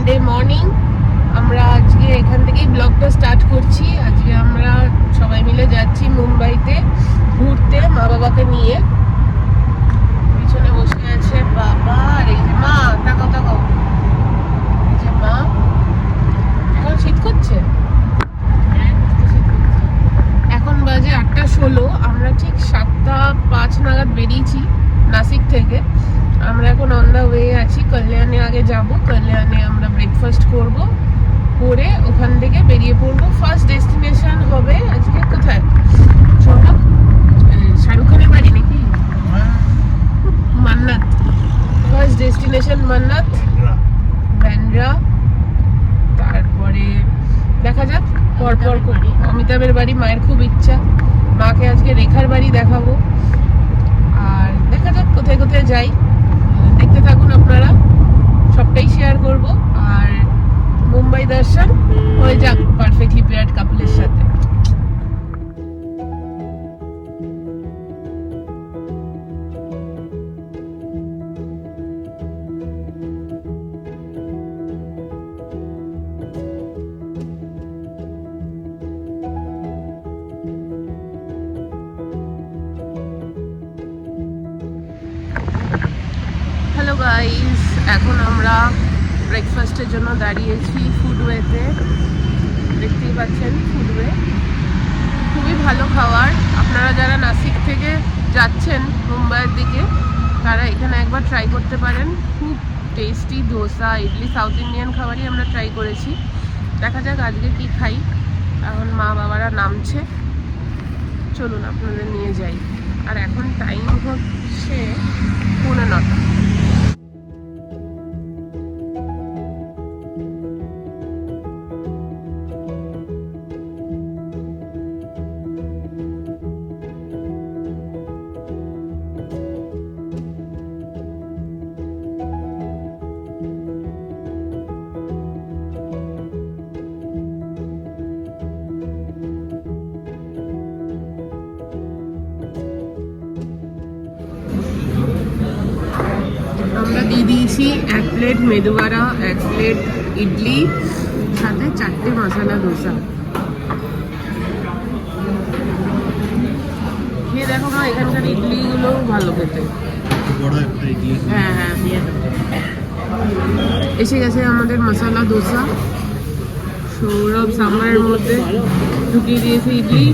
Monday morning. আমরা আজকে এখান থেকেই ব্লগটা স্টার্ট করছি। আজকে আমরা সবাই মিলে যাচ্ছি মুম্বাইতে ঘুরতে, মা বাবাকে নিয়ে। পিছনে বসে আছে বাবা, আর এই যে মা, তাকাও তাকাও, এই যে মা। এখন শীত করছে, এখন বাজে 8:16। আমরা ঠিক 7:05 নাগাদ বেরিয়েছি নাসিক থেকে। আমরা এখন অন দা ওয়ে আছি, কল্যাণে আগে যাব। কল্যাণে আমরা ব্রেকফাস্ট করব, করে ওখান থেকে বেরিয়ে পড়বো। ফার্স্ট ডেস্টিনেশন হবে আজকে কোথায় শোনো? শাহরুখ খানের বাড়ি নাকি? মান্নাত। ফার্স্ট ডেস্টিনেশন মান্নাত, ব্যান্ড্রা। তারপরে দেখা যাক পরপর করি। অমিতাভের বাড়ি, মায়ের খুব ইচ্ছা। মাকে আজকে রেখার বাড়ি দেখাবো। আর দেখা যাক কোথায় কোথায় যাই, দেখতে থাকুন আপনারা, সবটাই শেয়ার করব। আর মুম্বাই দর্শন হয়ে যাক পারফেক্টলি পেয়ার্ড কাপলের সাথে। হ্যালো গাইস, এখন আমরা ব্রেকফাস্টের জন্য দাঁড়িয়েছি ফুডওয়েতে। দেখতেই পাচ্ছেন ফুডওয়ে খুবই ভালো খাবার। আপনারা যারা নাসিক থেকে যাচ্ছেন মুম্বাইয়ের দিকে, তারা এখানে একবার ট্রাই করতে পারেন। খুব tasty dosa, idli, south Indian খাবারই আমরা ট্রাই করেছি। দেখা যাক আজকে কি খাই। এখন মা বাবারা নামছে, চলুন আপনাদের নিয়ে যাই। আর এখন টাইম হচ্ছে 9:45। আমরা দিয়ে দিয়েছি 1 প্লেট মেদুবাড়া, 1 প্লেট ইডলি, সাথে 4টে মশলা ধোসা। খেয়ে দেখো মা, এখানকার ইডলিগুলো ভালো খেতে। হ্যাঁ হ্যাঁ, এসে গেছে আমাদের মশলা ধোসা। সৌরভ সাম্বারের মধ্যে ঢুকিয়ে দিয়েছে ইডলি,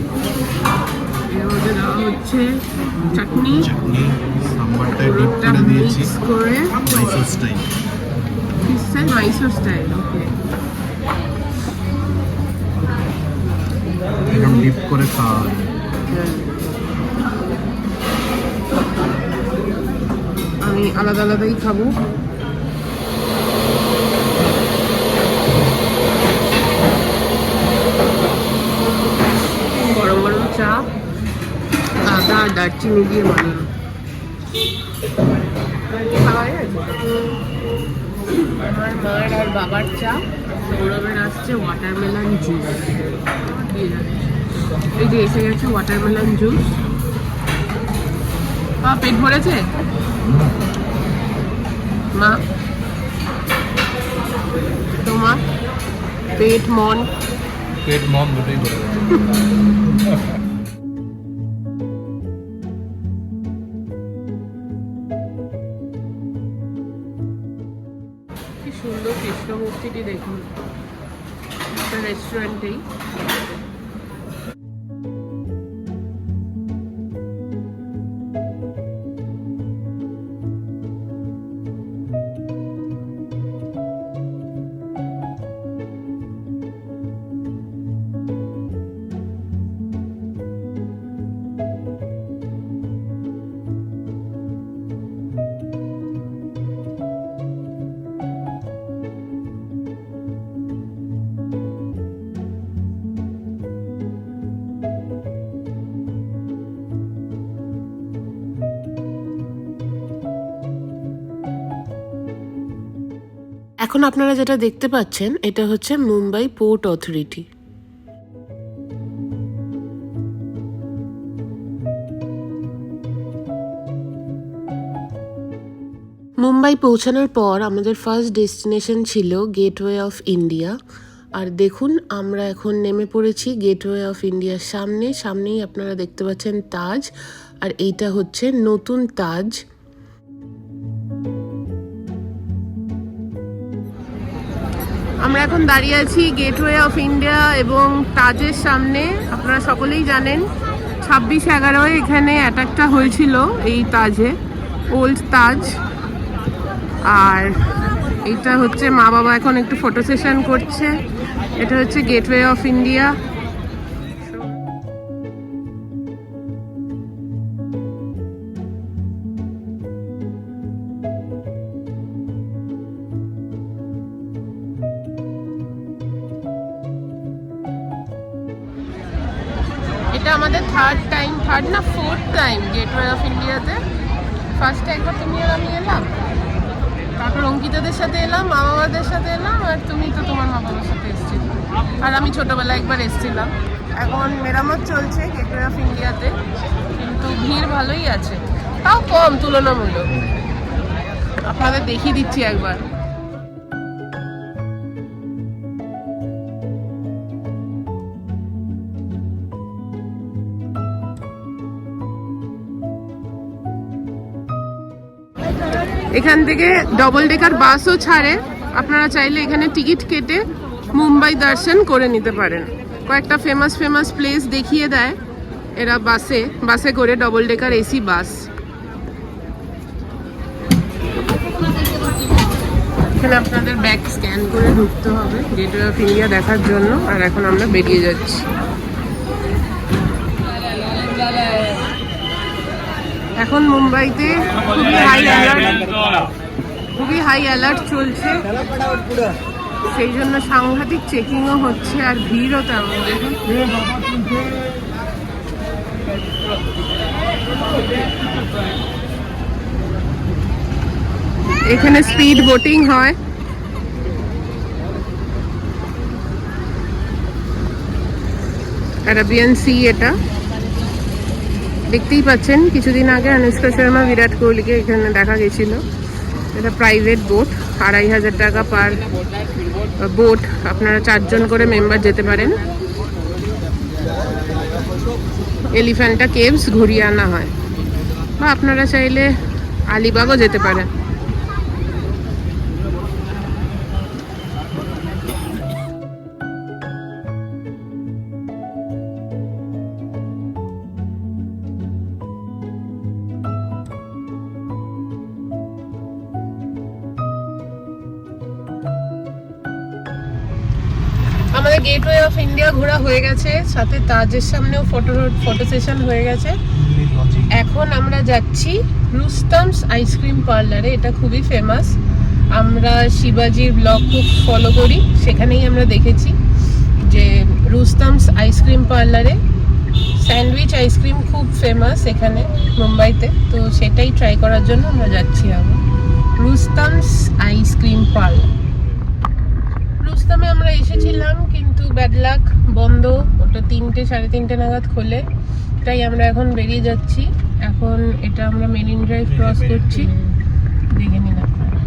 এর মধ্যে দেওয়া হচ্ছে চাটনি, সাম্বারটা ডিপ করে দিয়েছি করে মাইসোর স্টাইল। মাইসোর স্টাইল, ওকে। এরকম ডিপ করে খাওয়া হয়। আমি আলাদা আলাদাই খাবো। গরম গরম চা, আদা আর দারচিনি দিয়ে বানানো। আমার মার আর বাবার চা, সৌরভের আসছে ওয়াটারমেলন জুস। এই যে এসে গেছে ওয়াটারমেলন জুস। পেট ভরেছে মা? তোমার পেট মন দুটোই ভরে গেছে। কি সুন্দর কৃষ্ণ মূর্তিটি দেখুন, একটা রেস্টুরেন্টেই। এখন আপনারা যেটা দেখতে পাচ্ছেন, এটা হচ্ছে মুম্বাই পোর্ট অথরিটি। মুম্বাই পৌঁছানোর পর আমাদের ফার্স্ট ডেস্টিনেশন ছিল গেটওয়ে অফ ইন্ডিয়া। আর দেখুন আমরা এখন নেমে পড়েছি গেটওয়ে অফ ইন্ডিয়ার সামনেই আপনারা দেখতে পাচ্ছেন তাজ, আর এইটা হচ্ছে নতুন তাজ। আমরা এখন দাঁড়িয়ে আছি গেটওয়ে অফ ইন্ডিয়া এবং তাজের সামনে। আপনারা সকলেই জানেন 26/11 এখানে অ্যাটাকটা হয়েছিল এই তাজে, ওল্ড তাজ। আর এটা হচ্ছে মা বাবা এখন একটু ফটো সেশন করছে। এটা হচ্ছে গেটওয়ে অফ ইন্ডিয়া। এটা আমাদের থার্ড না ফোর্থ টাইম গেটওয়ে অফ ইন্ডিয়াতে। ফার্স্টে একবার তুমি আর আমি এলাম, তারপর অঙ্কিতাদের সাথে এলাম, মা বাবাদের সাথে এলাম, আর তুমি তো তোমার মা বাবার সাথে এসেছিলে, আর আমি ছোটবেলায় একবার এসেছিলাম। এখন মেরামত চলছে গেটওয়ে অফ ইন্ডিয়াতে, কিন্তু ভিড় ভালোই আছে, তাও কম তুলনামূলক। আপনাদের দেখিয়ে দিচ্ছি একবার। এখান থেকে ডবল ডেকার বাসও ছাড়ে, আপনারা চাইলে এখানে টিকিট কেটে মুম্বাই দর্শন করে নিতে পারেন। কয়েকটা ফেমাস প্লেস দেখিয়ে দেয় এরা বাসে করে, ডবল ডেকার এসি বাস। এখানে আপনাদের ব্যাগ স্ক্যান করে ঢুকতে হবে গেটওয়ে অফ ইন্ডিয়া দেখার জন্য। আর এখন আমরা বেরিয়ে যাচ্ছি। এখন মুম্বাইতে খুবই হাই অ্যালার্ট চলছে, সেই জন্য সাংঘাতিক চেকিংও হচ্ছে, আর ভিড়ও তেমন। দেখুন এখানে স্পিড বোটিং হয়। অ্যারাবিয়ান সি এটা দেখতেই পাচ্ছেন। কিছুদিন আগে অনুষ্কা শর্মা, বিরাট কোহলিকে এখানে দেখা গেছিল। এটা প্রাইভেট বোট, 2500 টাকা পার বোট। আপনারা 4 জন করে মেম্বার যেতে পারেন। এলিফ্যান্টা কেভস ঘুরিয়ে আনা হয়, বা আপনারা চাইলে আলিবাগও যেতে পারেন। আমাদের গেটওয়ে অফ ইন্ডিয়া ঘোরা হয়ে গেছে, সাথে তাজের সামনেও ফটো সেশন হয়ে গেছে। এখন আমরা যাচ্ছি রুস্তমস আইসক্রিম পার্লারে। এটা খুবই ফেমাস, আমরা শিবাজির ব্লগ খুব ফলো করি, সেখানেই আমরা দেখেছি যে রুস্তমস আইসক্রিম পার্লারে স্যান্ডউইচ আইসক্রিম খুব ফেমাস এখানে মুম্বাইতে। তো সেটাই ট্রাই করার জন্য আমরা যাচ্ছি আবার রুস্তমস আইসক্রিম পার্লার। রুস্তমে আমরা এসেছিলাম, কিন্তু ব্যাড লাক, বন্ধ। ওটা 3টে 3:30 নাগাদ খোলে, তাই আমরা এখন বেরিয়ে যাচ্ছি। এখন এটা আমরা মেরিন ড্রাইভ ক্রস করছি, দেখে নিন আপনারা।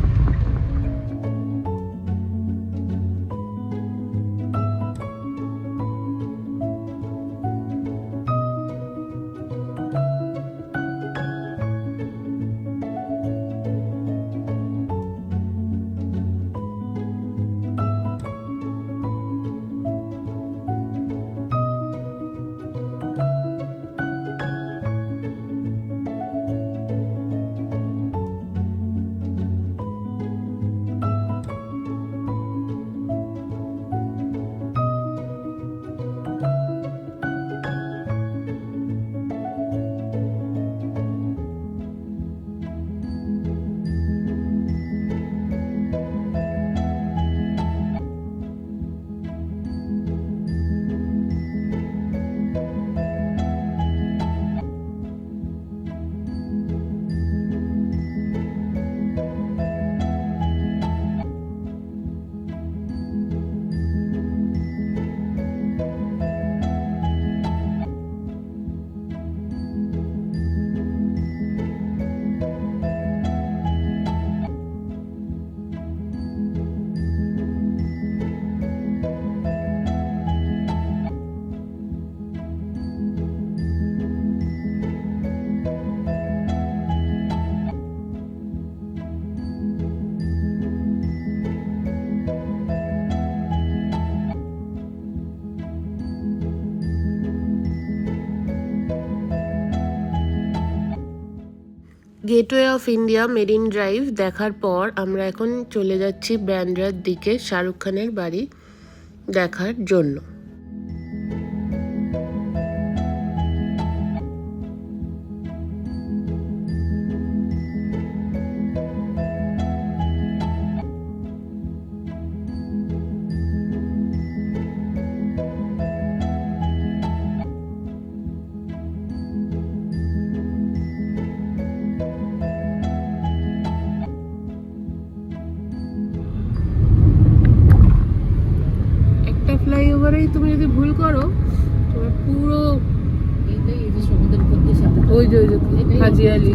Gateway of India marine drive দেখার পর আমরা এখন চলে যাচ্ছি ব্যান্ড্রার দিকে শাহরুখ খানের বাড়ি দেখার জন্য। ফ্লাইওভারেই তুমি যদি ভুল করো তোমার পুরো সমুদ্রের উপর দিয়ে ওই যে হাজি আলি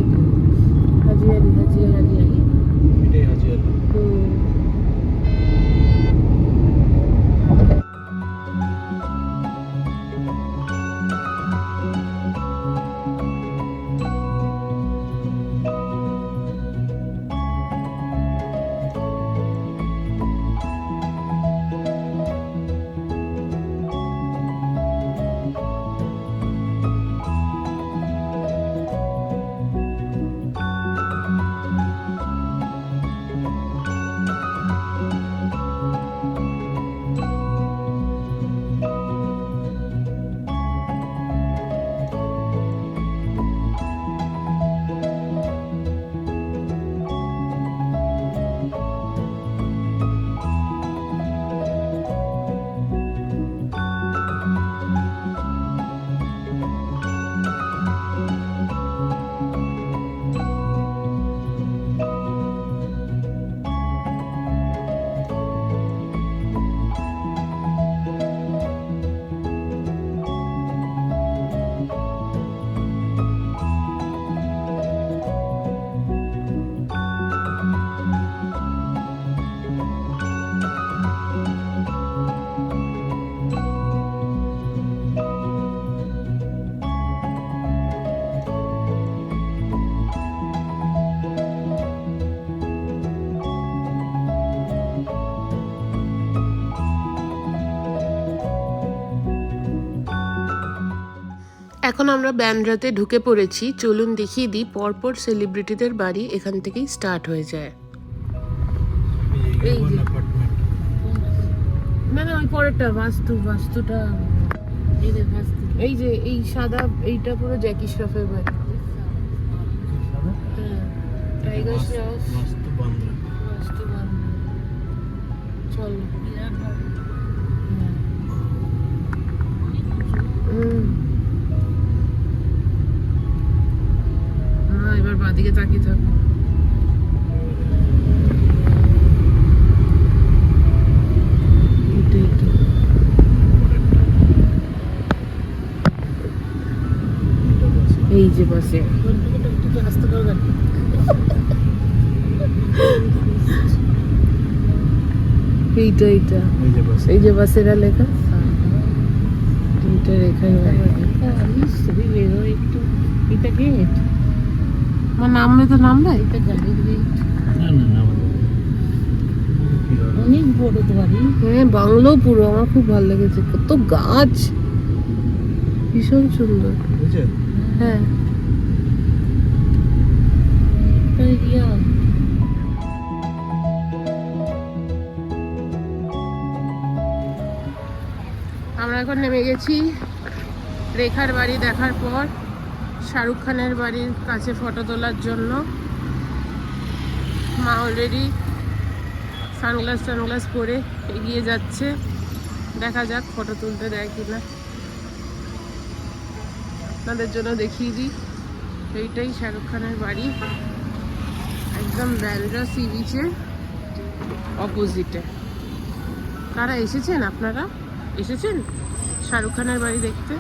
এটাই হাজিয়ার। এখন আমরা ব্যান্ড্রাতে ঢুকে পড়েছি। চলুন দেখিয়ে দিই, পরপর সেলিব্রিটিদের বাড়ি এখান থেকেই স্টার্ট হয়ে যায়। এই যে না ওই পরেরটা বাস্তুটা এই যে এই সাদা এইটা পুরো জ্যাকি শ্রফের বাড়ি। হ্যাঁ, টাইগার শ্রফ বাস্তু বান্দ্রা। চলো এবার বাদিকে তাকিয়ে থাকো। এই যে বাসে এইটা এই যে বাসেরা লেখা এইটা রেখাই একটু এটা গেট আমার নামবে তো নামবে এটা গাড়ির গেট। অনেক বড় তো বাড়ি। হ্যাঁ, বাংলো পুরো। আমার খুব ভালো লেগেছে, কত গাছ, ভীষণ সুন্দর। হ্যাঁ আমরা এখন নেমে গেছি রেখার বাড়ি দেখার পর শাহরুখ খানের বাড়ির কাছে ফটো তোলার জন্য। মা অলরেডি সানগ্লাস পরে এগিয়ে যাচ্ছে, দেখা যাক ফটো তুলতে দেয় কিনা। আপনাদের জন্য দেখিয়ে দিই, এইটাই শাহরুখ খানের বাড়ি, একদম ব্যান্ড্রা সি বিচের অপোজিটে। কারা এসেছেন, আপনারা এসেছেন শাহরুখ খানের বাড়ি দেখতে?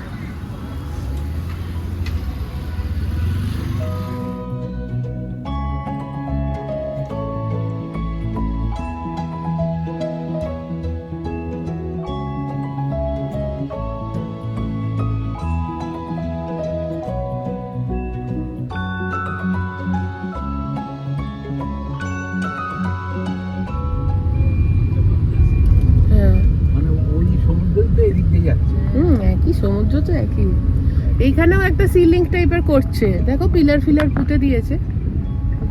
একই সমুদ্র তো একই। এইখানেও একটা সিলিং টাইপের করছে, দেখো পিলার পুঁতে দিয়েছে।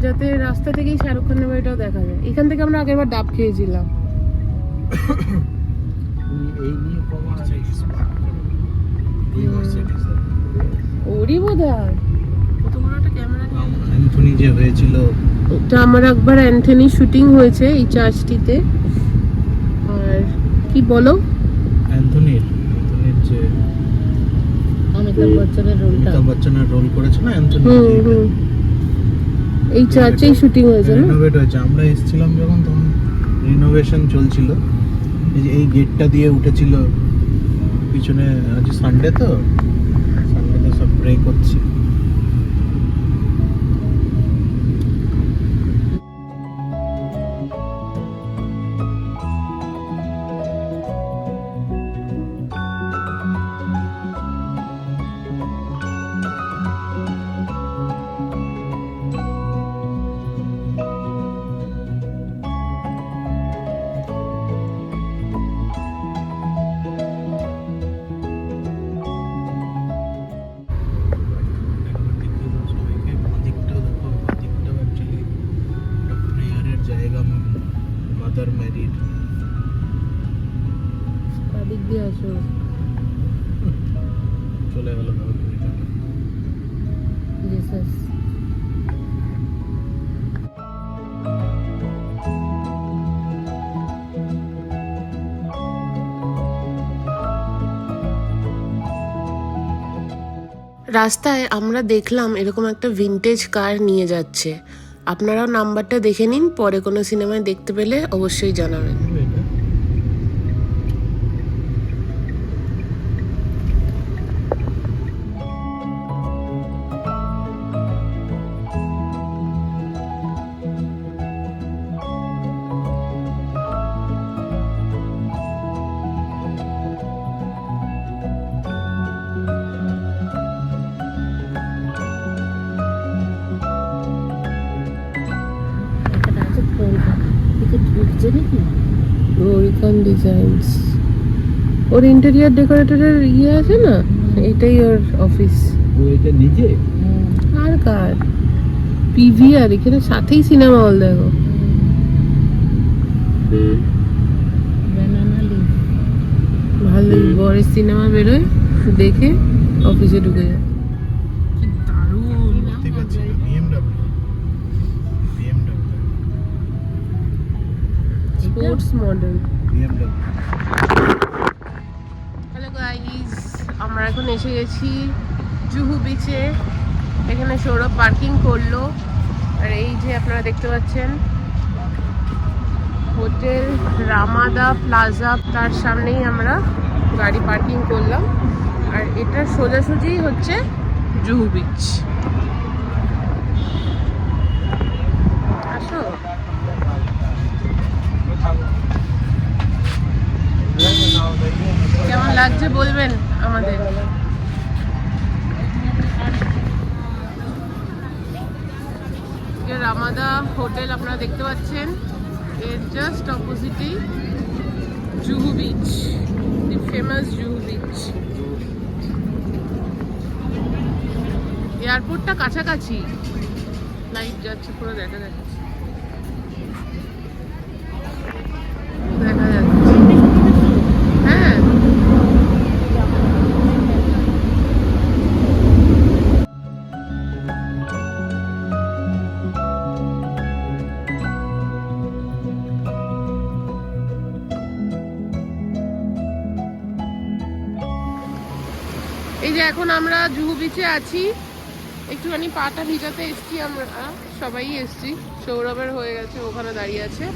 যাতে রাস্তা থেকেই শাহরুখ খানের বাড়িটাও দেখা যায়। এখান থেকে আমরা আগেরবার ডাব খেয়েছিলাম। এই নিয়ে কমার্সিডিজ এই মার্সিডিজ ওরই বোধ হয় তোমার একটা ক্যামেরা অ্যান্থনি যে হয়েছিল, এটা আমার একবার অ্যান্থনি শুটিং হয়েছে এই চার্চটিতে। আর কি বলো, অ্যান্থনির যে অমিতাভ বচ্চনের রোলটা অমিতাভ বচ্চনের রোল করেছে না অ্যান্থনি, এই চার্চেই শুটিং হয়েছে না? রিনোভেট হয়েছে। আমরা এসেছিলাম যখন, তখন রিনোভেশন চলছিল। এই যে এই গেটটা দিয়ে উঠেছিল পিছনে। আজ সানডে তো, সানডেতে সব ব্রেক হচ্ছে। Mother married. দিক দিয়ে আসো। চলে গেল জিসাস রাস্তায় আমরা দেখলাম এরকম একটা ভিনটেজ কার নিয়ে যাচ্ছে। আপনারাও নাম্বারটা দেখে নিন, পরে কোনো সিনেমায় দেখতে পেলে অবশ্যই জানাবেন। একটা আছে কলকাতা থেকে ঢুকছে নাকি গৌরিকান ডিজাইনস, ওর ইন্টেরিয়ার ডেকোরেটরের ইয়ে আছে না, এটাই ওর অফিস। ও এটা নিজে আর কার পিভিআর, এখানে সাথেই সিনেমা হল দেখো। ব্যানানা লিফ ভালোই বরের সিনেমা বেরোয়, দেখে অফিসে ঢুকে যায়। কি দারুণ। ঠিক আছে। BMW sports model. BMW hello guys, আমরা এখন এসে গেছি জুহু বিচে। এখানে সৌরভ পার্কিং করলো। আর এই যে আপনারা দেখতে পাচ্ছেন হোটেল রামাদা প্লাজা, তার সামনেই আমরা গাড়ি পার্কিং করলাম। আর এটা সোজাসুজি হচ্ছে জুহু বিচ। আসো। কেমন লাগছে বলবেন আমাদের। রামাদা হোটেল আপনারা দেখতে পাচ্ছেন, এর জাস্ট অপোজিটেই জুহু বিচ, দি ফেমাস জুহু বিচ। এয়ারপোর্টটা কাছাকাছি, লাইট যাচ্ছে পুরো, দেখা যাচ্ছে দেখা যাচ্ছে। হ্যাঁ এই যে এখন আমরা জুহু বিচে আছি, একটুখানি পাটা ভিজাতে এসছি। আমরা সবাই এসছি, সৌরভের হয়ে গেছে, ওখানে দাঁড়িয়ে আছে।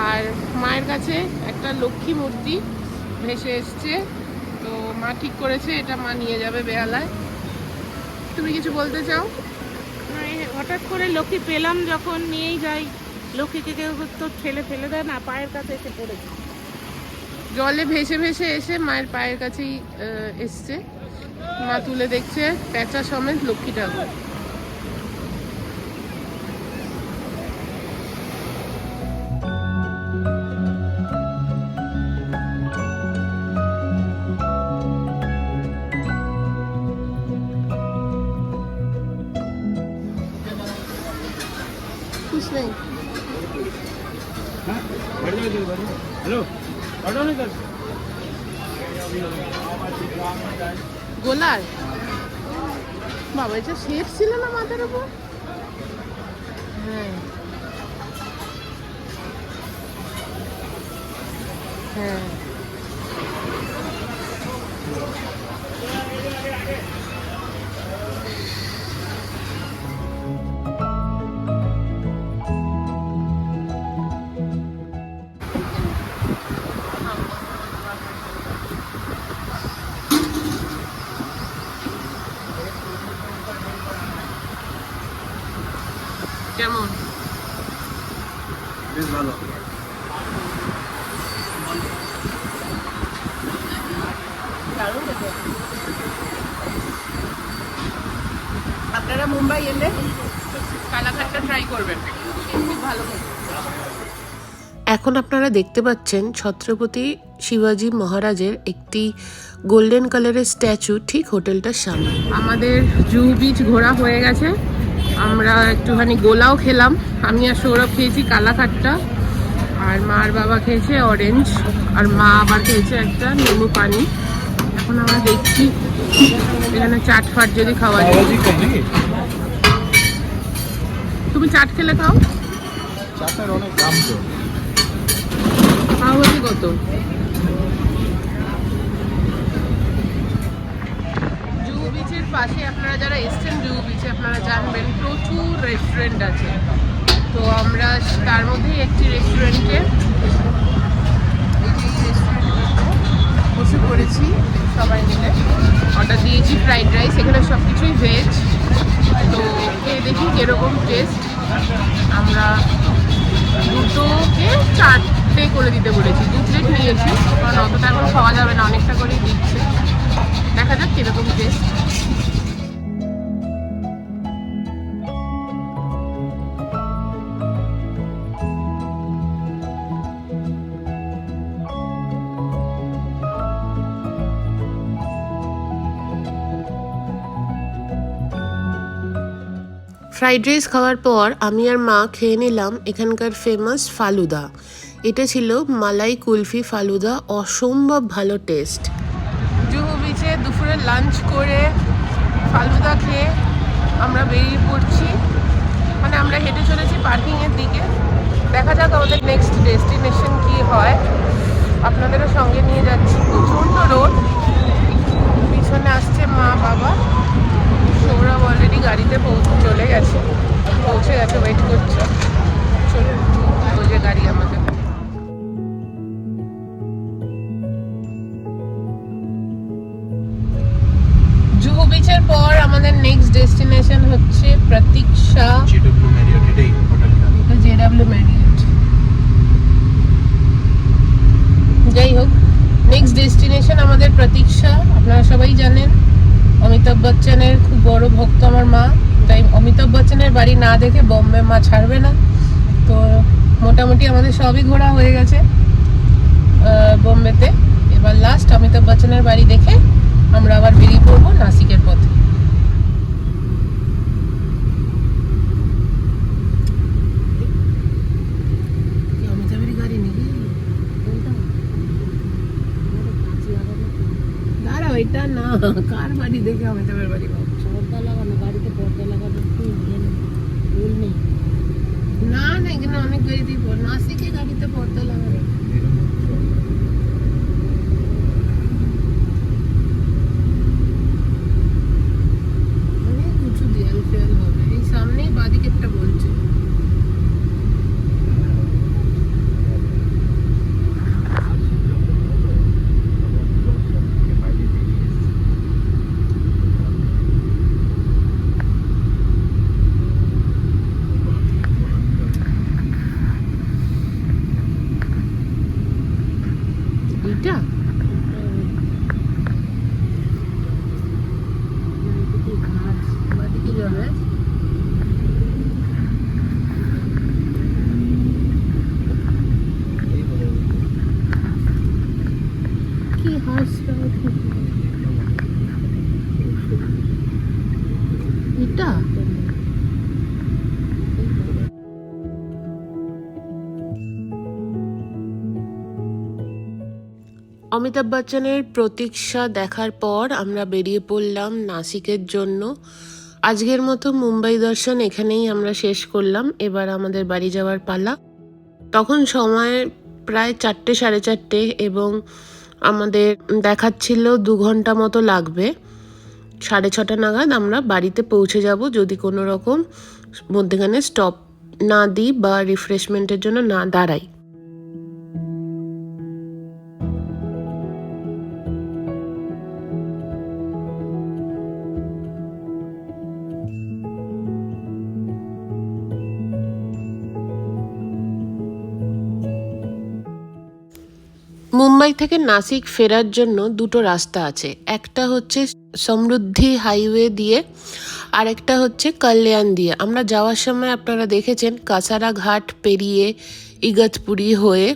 আর মায়ের কাছে একটা লক্ষ্মী মূর্তি ভেসে এসছে, তো মা ঠিক করেছে এটা মা নিয়ে যাবে বেহালায়। তুমি কিছু বলতে চাও? হঠাৎ করে লক্ষ্মী পেলাম যখন নিয়েই যাই। লক্ষ্মীকে কেউ তো ঠেলে ফেলে দেয় না, পায়ের কাছে এসে পড়েছে। জলে ভেসে ভেসে এসে মায়ের পায়ের কাছেই এসছে। মা তুলে দেখছে পেঁচা সমেত লক্ষ্মী ঠাকুর। গোলার বাবা, এটা শেষ ছিল না মাথার উপর? হ্যাঁ হ্যাঁ। কেমন? বেশ ভালো। আপনারা মুম্বাই এলে কালাকাটটা ট্রাই করবেন, খুব ভালো খেতে। এখন আপনারা দেখতে পাচ্ছেন ছত্রপতি শিবাজি মহারাজের একটি গোল্ডেন কালারের স্ট্যাচু ঠিক হোটেলটার সামনে। আমাদের জুহু বিচ ঘোরা হয়ে গেছে, আমরা একটুখানি গোলাও খেলাম। আমি আর সৌরভ খেয়েছি কালাকাটটা, আর মা আর বাবা খেয়েছে অরেঞ্জ, আর মা আবার খেয়েছে একটা লেবু পানি। এখন আমরা দেখছি এখানে চাট ফাট যদি খাওয়া যায়। তুমি চাট খেলে খাও? চাটের অনেক দাম তো। পাওভাজি কত? জুহু বিচের পাশে আপনারা যারা এসছেন জুহু বিচে আপনারা জানবেন প্রচুর রেস্টুরেন্ট আছে। তো আমরা তার মধ্যেই একটি রেস্টুরেন্টে বসে পড়েছি, সবাই মিলে অর্ডার দিয়েছি ফ্রাইড রাইস। এখানে সব কিছুই ভেজ, তো খেয়ে দেখি কীরকম টেস্ট। আমরা দুটোকে চারটে করে দিতে বলেছি, 2 প্লেট নিয়েছি, কারণ অতটা এখন খাওয়া যাবে না, অনেকটা করেই দিচ্ছে। দেখা যাক কীরকম টেস্ট। ফ্রাইড রাইস খাওয়ার পর আমি আর মা খেয়ে নিলাম এখানকার ফেমাস ফালুদা। এটা ছিল মালাই কুলফি ফালুদা, অসম্ভব ভালো টেস্ট। জুহু বিচে দুপুরে লাঞ্চ করে ফালুদা খেয়ে আমরা বেরিয়ে পড়ছি, মানে আমরা হেঁটে চলেছি পার্কিংয়ের দিকে। দেখা যাক আমাদের নেক্সট ডেস্টিনেশন কি হয়, আপনাদেরও সঙ্গে নিয়ে যাচ্ছি। প্রচণ্ড রোড, পিছনে আসছে মা বাবা, সৌরভ অলরেডি গাড়িতে চলে গেছে, পৌঁছে গেছে, ওয়েট করছে। চলুন, ওই যে গাড়ি আমাদের। জুহু বিচের পর আমাদের নেক্সট ডেস্টিনেশন হচ্ছে প্রতীক্ষা। জেডব্লিউ ম্যারিয়ট, এটাই হোটেলটা। এটা জেডব্লিউ ম্যারিয়ট। যাই হোক, নেক্সট ডেস্টিনেশন আমাদের প্রতীক্ষা। আপনারা সবাই জানেন অমিতাভ বচ্চনের খুব বড় ভক্ত আমার মা, তাই অমিতাভ বচ্চনের বাড়ি না দেখে বম্বে মা ছাড়বে না। তো মোটামুটি আমাদের সবই ঘোরা হয়ে গেছে বোম্বেতে। এবার লাস্ট অমিতাভ বচ্চনের বাড়ি দেখে আমরা আবার বেরিয়ে পড়বো নাসিকের পথে। অমিতাভের গাড়ি নাকি? দাঁড়াও, এটা না, কার বাড়ি দেখে অমিতাভের বাড়ি ভাবছো? পর্দা লাগানো, গাড়িতে পর্দা লাগানো ভুল নেই। না না, এখানে অনেক গাড়িতেই নাসিকে গাড়িতে পর্দা লাগানো। অনেক উঁচু দেয়াল ফেয়াল হবে, এই সামনেই বাদিকেরটা বলছে। এইটা বাদিকে যাবে। কি হাসটা এটা? অমিতাভ বচ্চনের প্রতীক্ষা দেখার পর আমরা বেরিয়ে পড়লাম নাসিকের জন্য। আজকের মতো মুম্বাই দর্শন এখানেই আমরা শেষ করলাম। এবার আমাদের বাড়ি যাওয়ার পালা। তখন সময় প্রায় 4টে সাড়ে 4টে এবং আমাদের দেখাচ্ছিল 2 ঘন্টা মতো লাগবে। 6:30 নাগাদ আমরা বাড়িতে পৌঁছে যাব, যদি কোনো রকম মধ্যেখানে স্টপ না দিই বা রিফ্রেশমেন্টের জন্য না দাঁড়াই। মুম্বাই থেকে নাসিক ফেরার জন্য 2টো রাস্তা আছে। একটা হচ্ছে সমৃদ্ধি হাইওয়ে দিয়ে, আর একটা হচ্ছে কল্যাণ দিয়ে। আমরা যাওয়ার সময় আপনারা দেখেছেন কাসারা ঘাট পেরিয়ে ইগতপুরি হয়ে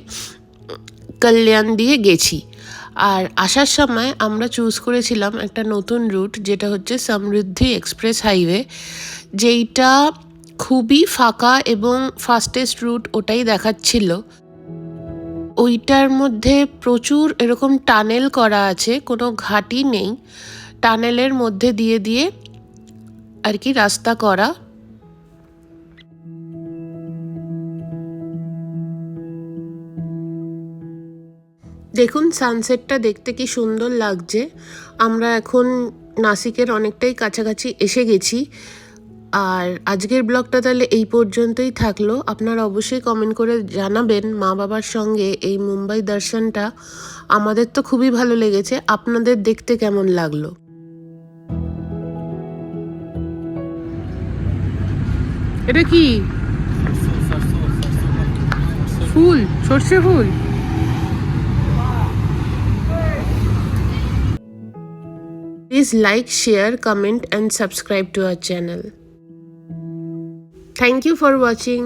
কল্যাণ দিয়ে গেছি। আর আসার সময় আমরা চুজ করেছিলাম একটা নতুন রুট, যেটা হচ্ছে সমৃদ্ধি এক্সপ্রেস হাইওয়ে, যেইটা খুবই ফাঁকা এবং ফাস্টেস্ট রুট ওটাই দেখাচ্ছিল। ওইটার মধ্যে প্রচুর এরকম টানেল করা আছে, কোনো ঘাটই নেই, টানেলের মধ্যে দিয়ে দিয়ে আর কি রাস্তা করা। দেখুন সানসেটটা দেখতে কি সুন্দর লাগছে। আমরা এখন নাসিকের অনেকটাই কাছাকাছি এসে গেছি। আর আজকের ব্লগটা তাহলে এই পর্যন্তই থাকলো। আপনারা অবশ্যই কমেন্ট করে জানাবেন মা বাবার সঙ্গে এই মুম্বাই দর্শনটা আমাদের তো খুবই ভালো লেগেছে, আপনাদের দেখতে কেমন লাগলো। এটা কি ফুল? সর্ষে ফুল? Please like, share, comment and subscribe to our channel. Thank you for watching.